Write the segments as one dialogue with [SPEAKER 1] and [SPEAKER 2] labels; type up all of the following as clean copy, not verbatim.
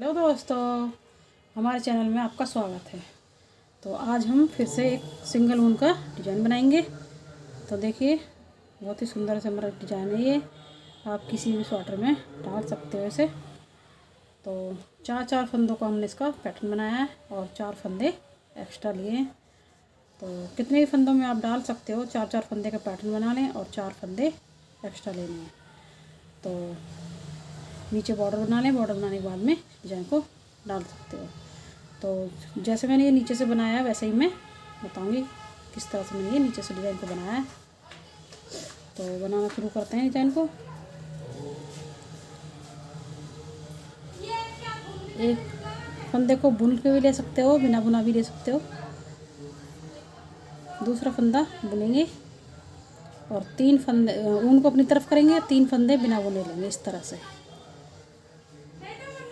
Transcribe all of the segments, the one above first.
[SPEAKER 1] Hello दोस्तों, हमारे channel में आपका स्वागत है। तो आज हम फिर से एक सिंगल ऊन का डिज़ाइन बनाएंगे। तो देखिए, बहुत ही सुंदर से हमारा डिज़ाइन है ये। आप किसी भी स्वेटर में डाल सकते हो इसे। तो चार फंदों का हमने इसका पैटर्न बनाया है और 4 फंदे एक्स्ट्रा लिए हैं। तो कितने भी फंदों में आप डाल सकते हो, 4 फंदे का पैटर्न बना लें और 4 फंदे एक्स्ट्रा लेने हैं। तो नीचे बॉर्डर बना लें, बॉर्डर बनाने के बाद में डिज़ाइन को डाल सकते हो। तो जैसे मैंने ये नीचे से बनाया है वैसे ही मैं बताऊंगी किस तरह से मैंने ये नीचे से डिज़ाइन को बनाया है। तो बनाना शुरू करते हैं डिज़ाइन को। एक फंदे को बुन के भी ले सकते हो, बिना बुना भी ले सकते हो। दूसरा फंदा बुनेंगे और 3 फंदे ऊन को अपनी तरफ करेंगे, 3 फंदे बिना बुने लेंगे इस तरह से।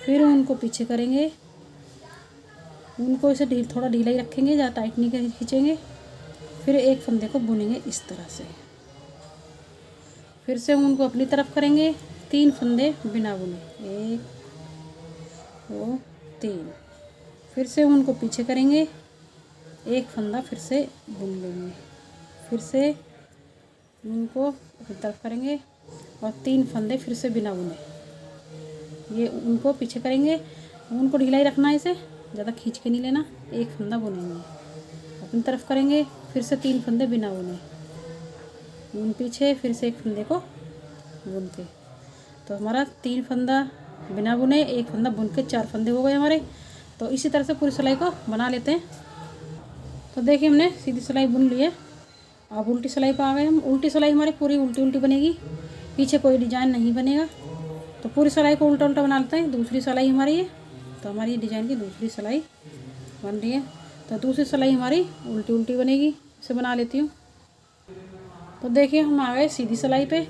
[SPEAKER 1] फिर ऊन को पीछे करेंगे, ऊन को इसे थोड़ा ढीला ही रखेंगे, ज़्यादा टाइट नहीं खींचेंगे। फिर एक फंदे को बुनेंगे इस तरह से। फिर से ऊन को अपनी तरफ करेंगे, 3 फंदे बिना बुने, 1 2 3। फिर से ऊन को पीछे करेंगे, एक फंदा फिर से बुन लेंगे। फिर से ऊन को अपनी तरफ करेंगे और 3 फंदे फिर से बिना बुने। ये ऊन को पीछे करेंगे, ऊन को ढीला ही रखना है, इसे ज़्यादा खींच के नहीं लेना। एक फंदा बुनेंगे, अपनी तरफ करेंगे, फिर से 3 फंदे बिना बुने, ऊन पीछे, फिर से एक फंदे को बुन के। तो हमारा 3 फंदा बिना बुने, एक फंदा बुन के 4 फंदे हो गए हमारे। तो इसी तरह से पूरी सिलाई को बना लेते हैं। तो देखिए, हमने सीधी सिलाई बुन ली है। अब उल्टी सिलाई पर आ गए हम। उल्टी सिलाई हमारी पूरी उल्टी उल्टी बनेगी, पीछे कोई डिजाइन नहीं बनेगा। तो पूरी सिलाई को उल्टा उल्टा बना लेते हैं। दूसरी सिलाई हमारी है, तो हमारी डिजाइन की दूसरी सिलाई बन रही है। तो दूसरी सिलाई हमारी उल्टी उल्टी बनेगी, इसे बना लेती हूँ। तो देखिए, हम आ गए सीधी सिलाई पे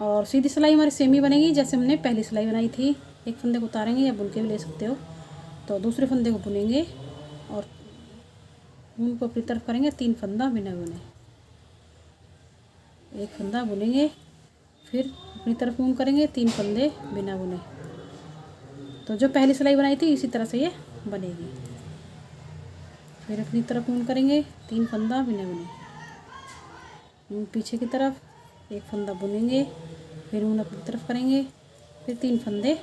[SPEAKER 1] और सीधी सिलाई हमारी सेम ही बनेगी जैसे हमने पहली सिलाई बनाई थी। एक फंदे को उतारेंगे या बुन के भी ले सकते हो। तो दूसरे फंदे को बुनेंगे और ऊन को अपनी तरफ करेंगे, 3 फंदा बिना बुने, एक फंदा बुनेंगे, फिर अपनी तरफ ऊन करेंगे, 3 फंदे बिना बुने। तो जो पहली सिलाई बनाई थी इसी तरह से ये बनेगी। फिर अपनी तरफ ऊन करेंगे, 3 फंदा बिना बुने, ऊन पीछे की तरफ, एक फंदा बुनेंगे, फिर ऊन अपनी तरफ करेंगे, फिर 3 फंदे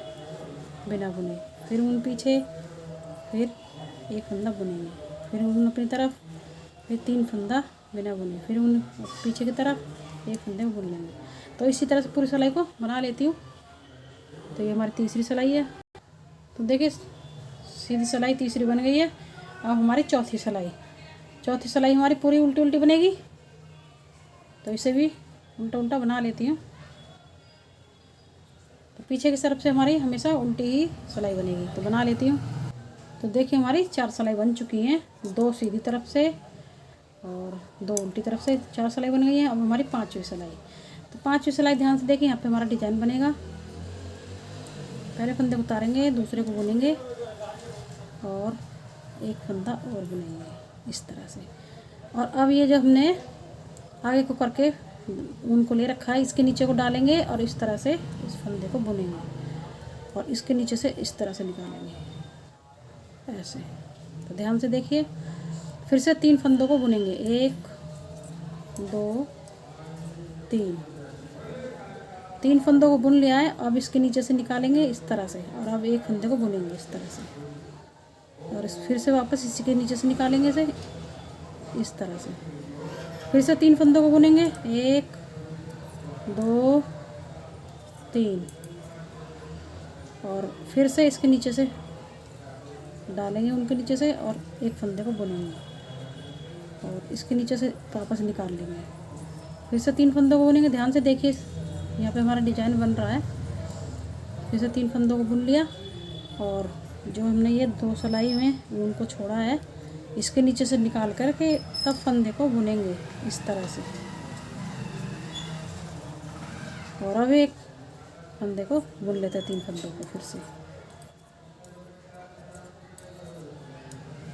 [SPEAKER 1] बिना बुने, फिर ऊन पीछे, फिर एक फंदा बुनेंगे, फिर ऊन अपनी तरफ, फिर 3 फंदा बिना बुने, फिर ऊन पीछे की तरफ, एक फंदे बुन लेंगे। तो इसी तरह से पूरी सिलाई को बना लेती हूँ। तो ये हमारी तीसरी सिलाई है। तो देखिए, सीधी सिलाई तीसरी बन गई है। अब हमारी चौथी सिलाई हमारी पूरी उल्टी उल्टी बनेगी। तो इसे भी उल्टा उल्टा बना लेती हूँ। तो पीछे की तरफ से हमारी हमेशा उल्टी ही सिलाई बनेगी। तो बना लेती हूँ। तो देखिए, हमारी 4 सिलाई बन चुकी हैं, 2 सीधी तरफ से और 2 उल्टी तरफ से। 4 सिलाई बन गई है। अब हमारी 5वीं सिलाई। तो 5वीं सिलाई ध्यान से देखिए, यहाँ पे हमारा डिजाइन बनेगा। पहले फंदे को उतारेंगे, दूसरे को बुनेंगे और एक फंदा और बुनेंगे इस तरह से। और अब ये जो हमने आगे को करके ऊन को ले रखा है, इसके नीचे को डालेंगे और इस तरह से इस फंदे को बुनेंगे और इसके नीचे से इस तरह से निकालेंगे ऐसे। तो ध्यान से देखिए, फिर से 3 फंदों को बुनेंगे, 1 2 3 फंदों को बुन लिया है। अब इसके नीचे से निकालेंगे इस तरह से और अब एक फंदे को बुनेंगे इस तरह से और फिर से वापस इसी के नीचे से निकालेंगे इसे इस तरह से। फिर से 3 फंदों को बुनेंगे, 1 2 3 और फिर से इसके नीचे से डालेंगे, उनके नीचे से, और एक फंदे को बुनेंगे और इसके नीचे से वापस निकाल लेंगे। फिर से 3 फंदों को बुनेंगे। ध्यान से देखिए, यहाँ पे हमारा डिजाइन बन रहा है। फिर से 3 फंदों को बुन लिया और जो हमने ये 2 सिलाई में ऊन को छोड़ा है, इसके नीचे से निकाल कर के तब फंदे को बुनेंगे इस तरह से। और अब एक फंदे को बुन लेते हैं, 3 फंदों को फिर से।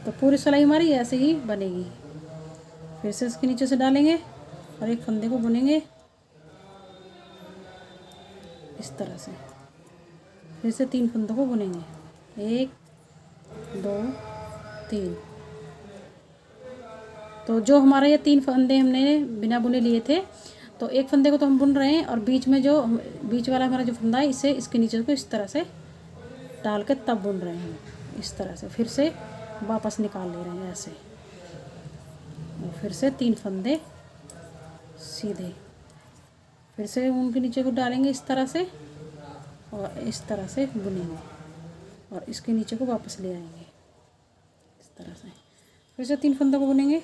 [SPEAKER 1] तो पूरी सिलाई हमारी ऐसे ही बनेगी। फिर से इसके नीचे से डालेंगे और एक फंदे को बुनेंगे इस तरह से। फिर से 3 फंदों को बुनेंगे 1 2 3। तो जो हमारा ये 3 फंदे हमने बिना बुने लिए थे, तो एक फंदे को तो हम बुन रहे हैं और बीच में जो बीच वाला हमारा जो फंदा है इसे इसके नीचे को इस तरह से डाल के तब बुन रहे हैं। इस तरह से फिर से वापस निकाल ले रहे हैं ऐसे, और फिर से 3 फंदे सीधे, फिर से उनके नीचे को डालेंगे इस तरह से और इस तरह से बुनेंगे और इसके नीचे को वापस ले आएंगे इस तरह से। फिर से 3 फंदों को बुनेंगे,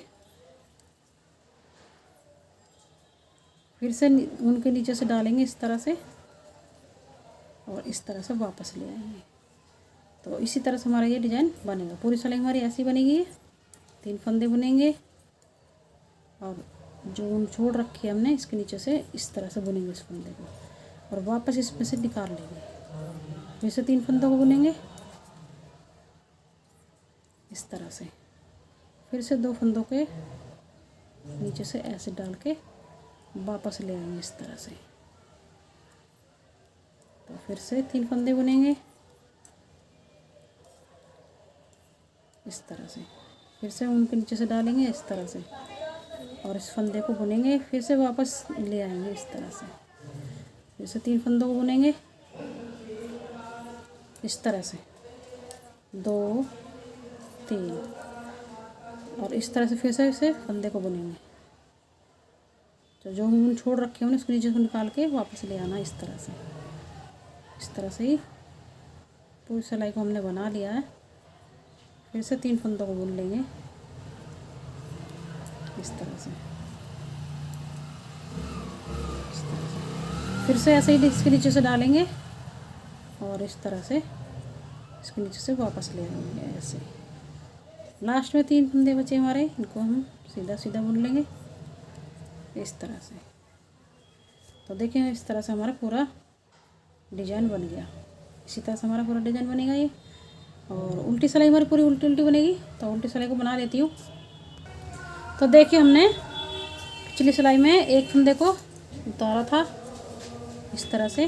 [SPEAKER 1] फिर से उनके नीचे से डालेंगे इस तरह से और इस तरह से वापस ले आएंगे। तो इसी तरह से हमारा ये डिज़ाइन बनेगा। पूरी सिलाई हमारी ऐसी बनेगी। 3 फंदे बुनेंगे और जो ऊन छोड़ रखी है हमने इसके नीचे से इस तरह से बुनेंगे इस फंदे को और वापस इसमें से निकाल लेंगे। फिर से 3 फंदों को बुनेंगे इस तरह से, फिर से 2 फंदों के नीचे से ऐसे डाल के वापस ले आएंगे इस तरह से। तो फिर से 3 फंदे बुनेंगे इस तरह से, फिर से उनके नीचे से डालेंगे इस तरह से और इस फंदे को बुनेंगे, फिर से वापस ले आएंगे इस तरह से। फिर से 3 फंदों को बुनेंगे इस तरह से, 2 3 और इस तरह से फिर से इसे फंदे को बुनेंगे। तो जो हम छोड़ रखे हैं उसको नीचे से निकाल के वापस ले आना इस तरह से। इस तरह से ही पूरी सिलाई को हमने बना लिया है। फिर से 3 फंदों को बुन लेंगे इस तरह से, इस तरह से। फिर से ऐसे ही इसके नीचे से डालेंगे और इस तरह से इसके नीचे से वापस ले आएंगे ऐसे। लास्ट में 3 फंदे बचे हमारे, इनको हम सीधा सीधा बुन लेंगे इस तरह से। तो देखिए इस तरह से हमारा पूरा डिजाइन बन गया। इसी तरह से हमारा पूरा डिजाइन बनेगा ये। और उल्टी सिलाई हमारी पूरी उल्टी उल्टी बनेगी। तो उल्टी सिलाई को बना लेती हूँ। तो देखिए हमने पिछली सिलाई में एक फंदे को उतारा था इस तरह से,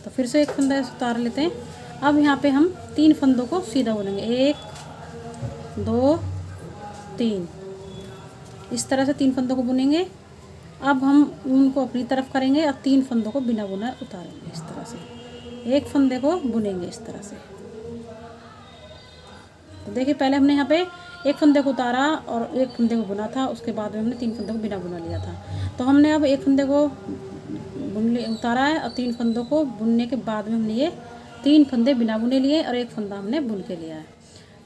[SPEAKER 1] तो फिर से एक फंदा उतार लेते हैं। अब यहाँ पे हम 3 फंदों को सीधा बुनेंगे, 1 2 3 इस तरह से 3 फंदों को बुनेंगे। अब हम उनको अपनी तरफ करेंगे और 3 फंदों को बिना बुना उतारेंगे इस तरह से। एक फंदे को बुनेंगे इस तरह से। तो देखिए पहले हमने यहाँ पे एक फंदे को उतारा और एक फंदे को बुना था, उसके बाद में हमने 3 फंदों को बिना बुना लिया था। तो हमने अब एक फंदे को उतारा है और 3 फंदों को बुनने के बाद में हमने ये 3 फंदे बिना बुने लिए और एक फंदा हमने बुन के लिया है।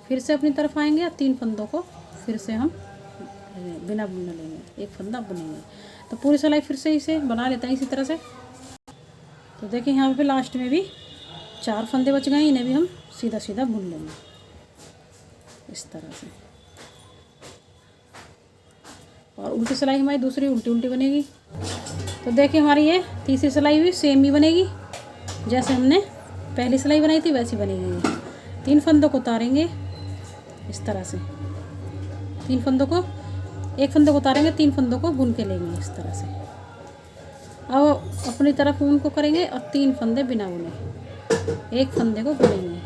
[SPEAKER 1] फिर से अपनी तरफ आएंगे और 3 फंदों को फिर से हम बिना बुनने लेंगे, एक फंदा बुनेंगे। तो पूरी सिलाई फिर से इसे बना लेते हैं इसी तरह से। तो देखिए यहाँ पे लास्ट में भी 4 फंदे बच गए, इन्हें भी हम सीधा सीधा बुन लेंगे इस तरह से। और उल्टी सिलाई हमारी दूसरी उल्टी उल्टी बनेगी। तो देखिए हमारी ये तीसरी सिलाई भी सेम ही बनेगी, जैसे हमने पहली सिलाई बनाई थी वैसी बनेगी ये। 3 फंदों को उतारेंगे इस तरह से, 3 फंदों को, एक फंदे को उतारेंगे, 3 फंदों को बुन के लेंगे इस तरह से। अब अपनी तरफ ऊन को करेंगे और 3 फंदे बिना बुने, एक फंदे को बुनेंगे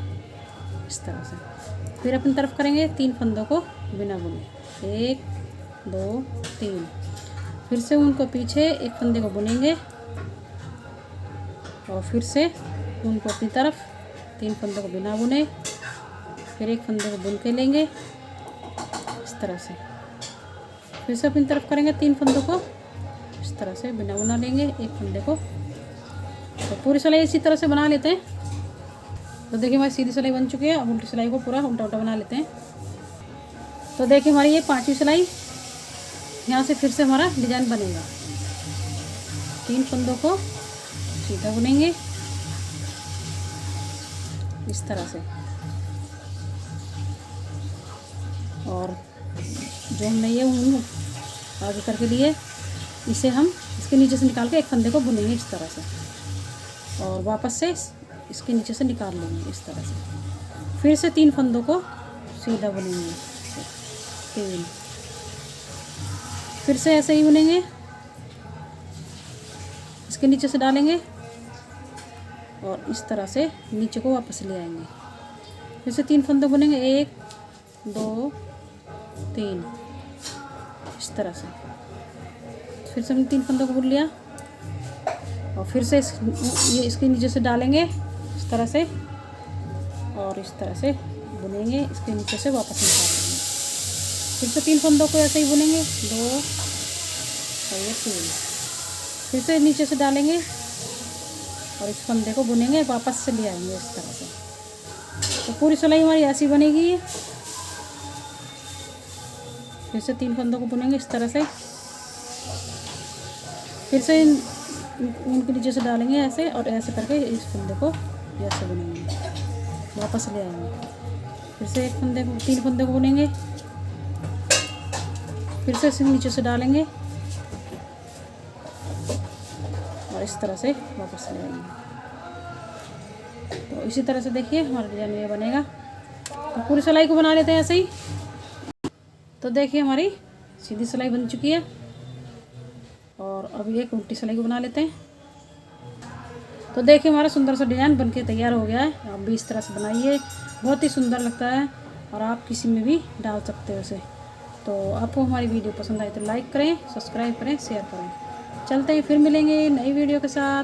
[SPEAKER 1] इस तरह से। फिर अपनी तरफ करेंगे, 3 फंदों को बिना बुने, 1 2 3। फिर से उनको पीछे एक फंदे को बुनेंगे और फिर से उनको अपनी तरफ 3 फंदों को बिना बुने, फिर एक फंदे को बुन के लेंगे इस तरह से। फिर से अपनी तरफ करेंगे, 3 फंदों को इस तरह से बिना बुना लेंगे, एक फंदे को। तो पूरी सिलाई इसी तरह से बना लेते हैं। तो देखिए हमारी सीधी सिलाई बन चुकी है। अब उल्टी सिलाई को पूरा उल्टा उल्टा बना लेते हैं। तो देखिए हमारी ये 5वीं सिलाई, यहाँ से फिर से हमारा डिजाइन बनेगा। 3 फंदों को सीधा बुनेंगे इस तरह से, और जो हमने ये ऊन आगे करके लिए इसे हम इसके नीचे से निकाल के एक फंदे को बुनेंगे इस तरह से और वापस से इसके नीचे से निकाल लेंगे इस तरह से। फिर से 3 फंदों को सीधा बुनेंगे, 3, फिर से ऐसे ही बुनेंगे, इसके नीचे से डालेंगे और इस तरह से नीचे को वापस ले आएंगे फिर से 3 फंदे बुनेंगे, 1 2 3 इस तरह से। फिर से हमने 3 फंदों को बुन लिया और फिर से ये इसके नीचे से डालेंगे इस तरह से और इस तरह से बुनेंगे, इसके नीचे से वापस निकाल लेंगे। फिर से 3 फंदों को ऐसे ही बुनेंगे, 2 और ये 3। फिर से नीचे से डालेंगे और इस फंदे को बुनेंगे, वापस से ले आएंगे इस तरह से। तो पूरी सिलाई हमारी ऐसी बनेगी। फिर से 3 फंदों को बुनेंगे इस तरह से, फिर से इनके नीचे से डालेंगे ऐसे और ऐसे करके इस फंदे को ऐसे बुनेंगे, वापस ले आएंगे। फिर से 3 फंदे को बुनेंगे, फिर से इसे नीचे से डालेंगे और इस तरह से वापस ले आएंगे। तो इसी तरह से देखिए हमारा डिजाइन ये बनेगा। तो पूरी सिलाई को बना लेते हैं ऐसे ही। तो देखिए हमारी सीधी सिलाई बन चुकी है और अभी एक उल्टी सिलाई को बना लेते हैं। तो देखिए हमारा सुंदर सा डिज़ाइन बनके तैयार हो गया है। आप भी इस तरह से बनाइए, बहुत ही सुंदर लगता है और आप किसी में भी डाल सकते हो उसे। तो आपको हमारी वीडियो पसंद आए तो लाइक करें, सब्सक्राइब करें, शेयर करें। चलते हैं, फिर मिलेंगे नई वीडियो के साथ।